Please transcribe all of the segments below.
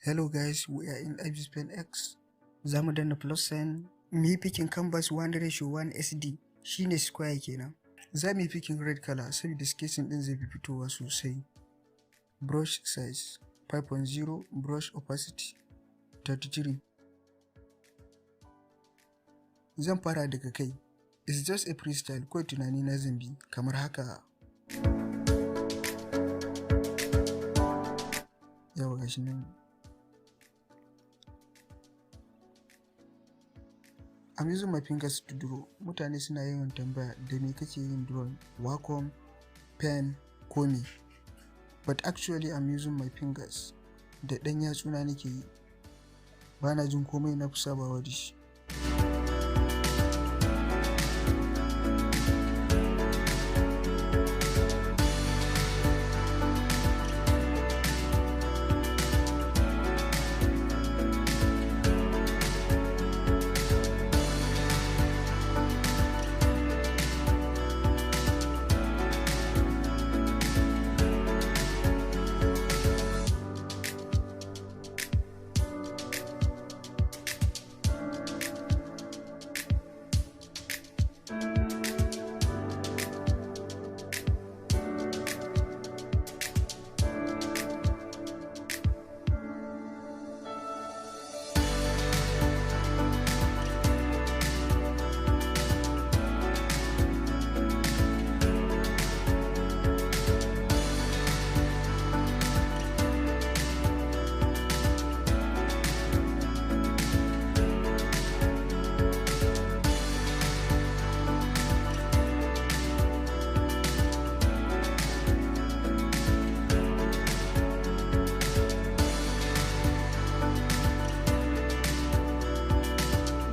Hello guys, we are in Ibispainx. Za mu danna plus sign, mu yi picking canvas 1:1 SD shine square kenan. Za mu yi picking red color saboda sketching din zai fi fitowa sosai. Brush size 5.0, brush opacity 33. Zan fara daga kai. It's just a freestyle, kawai tunani na zambi kamar haka. Yawa gashi nan. I'm using my fingers to draw. Mutane suna yawan tambaya da me kake yin drawing, Wacom, pen, ko me. But actually I'm using my fingers. Da ɗan yatsuna nake yi. Bana jin komai, na fi sabawa da shi.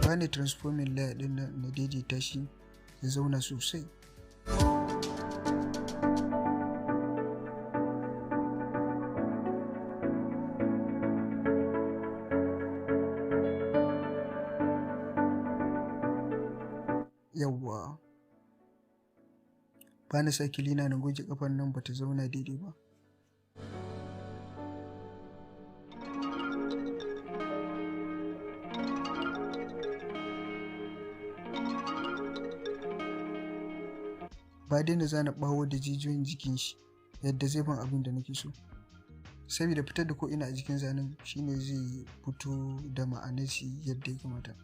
Bani transforming layer din na daidaita shi ya zauna sosai. Yawwa. Bani sa kilina na goge kafan nan bata zauna daidai ba. Ba daina zana bawo da jijiyoyin jikin shi yadda zai ban abin da nake so, saboda fitar da ko ina a jikin zanen shine zai fito da ma'anar shi yadda ya kamata.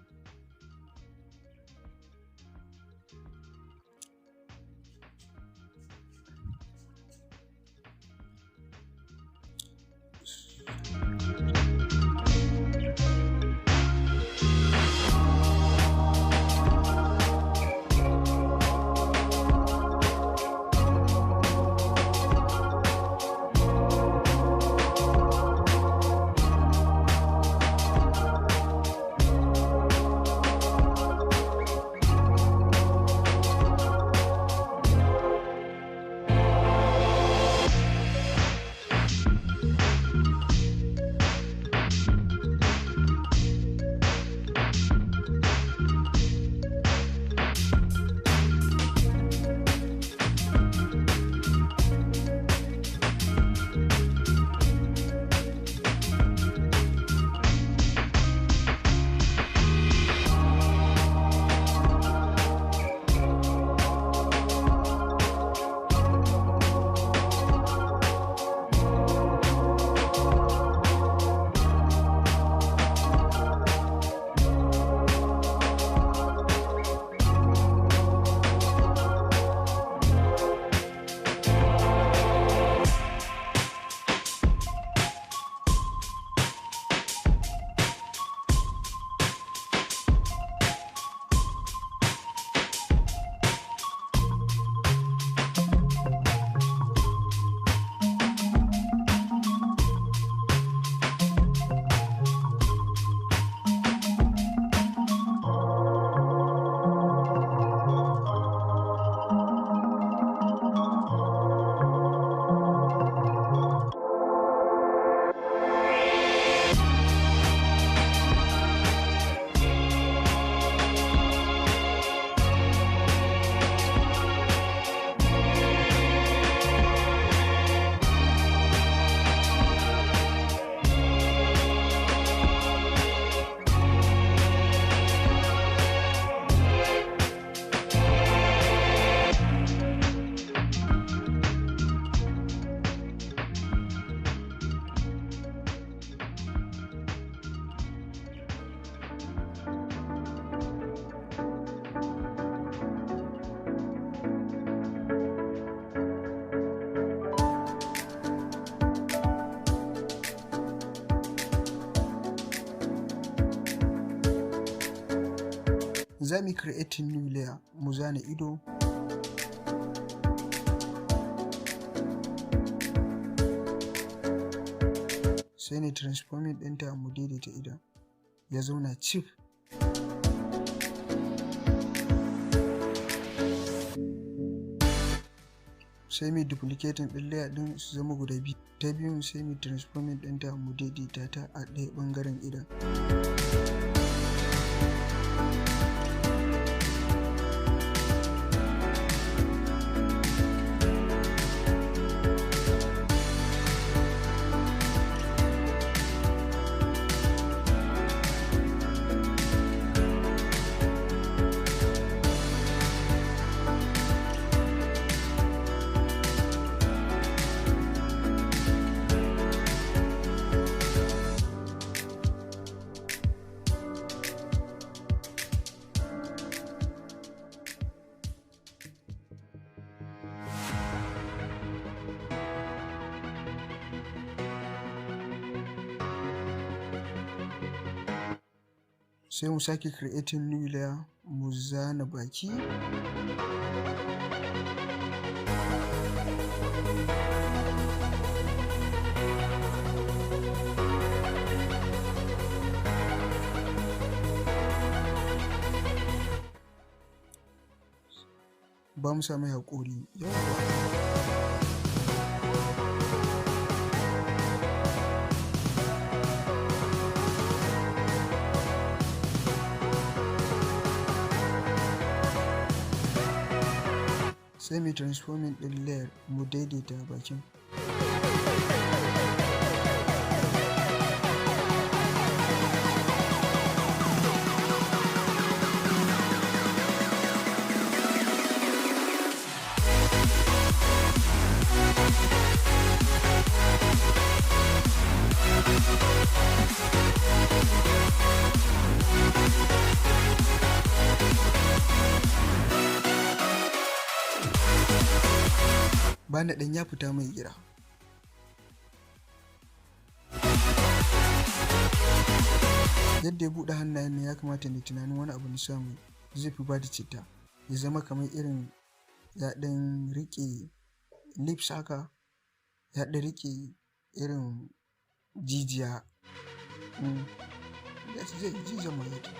za mu create new layer, mu zana ido, sai ne transforming ɗinta mu daidaita idan ya zauna cif. Sai mu duplicating ɗin layer ɗin su zama guda biyu. Ta biyun sai mu transforming ɗinta mu daidaita ta a ɗaya ɓangaren idan. Sai mu sake creating new layer, mu zana baki, ba mu sa mai haƙori. Sai mu transforming ɗin layer mu daidaita bakin. Bana ɗan ya fita mai gira. Yadda ya buɗe hannayen ne ya kamata ne tunanin wani abu na samu zai fi bada citta, ya zama kamar irin ya ɗan riƙe lips haka, ya ɗan riƙe irin jijiya. Zai zama yadda.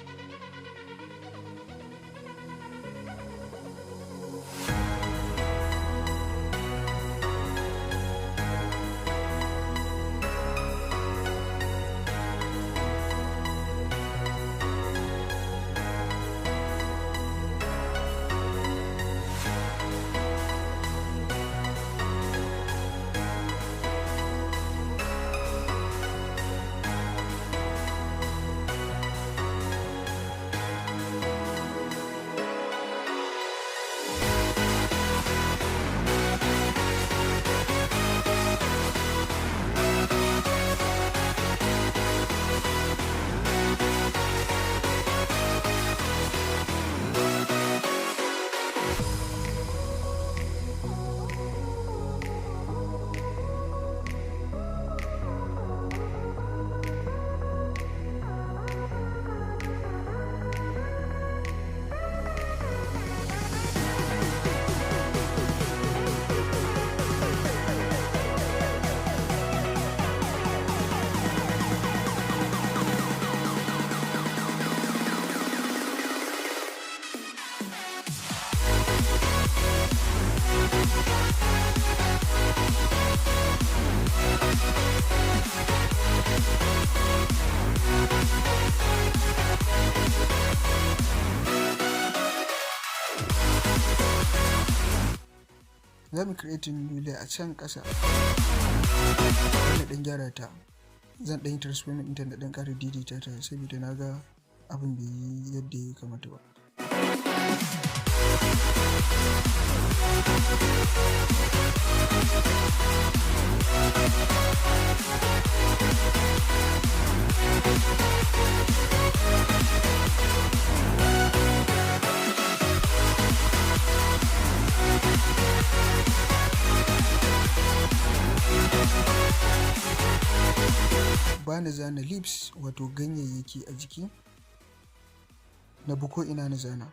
Za mu creating new layer a can ƙasa. Wanda ɗan gyara ta, zan ɗan yi transforming ɗinta da ɗan ƙara daidaita ta saboda na ga abin bai yi yadda ya kamata ba. Bana zana lips wato ganyayyaki a jiki. na bi ko ina na zana.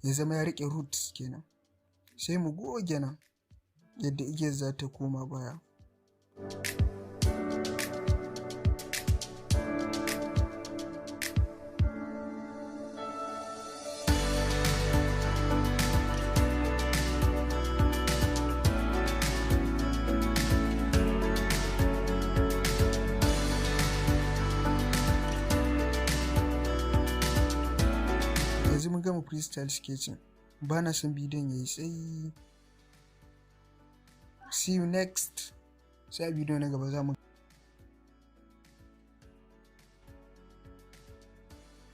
Ya zama ya riƙe roots kenan. Sai mu goge nan yadda igiyar za ta koma baya. Yanzu mun gama freestyle sketching. Ba na son bidiyon ya yi tsayi. See you next. Sai a bidiyo na gaba za mu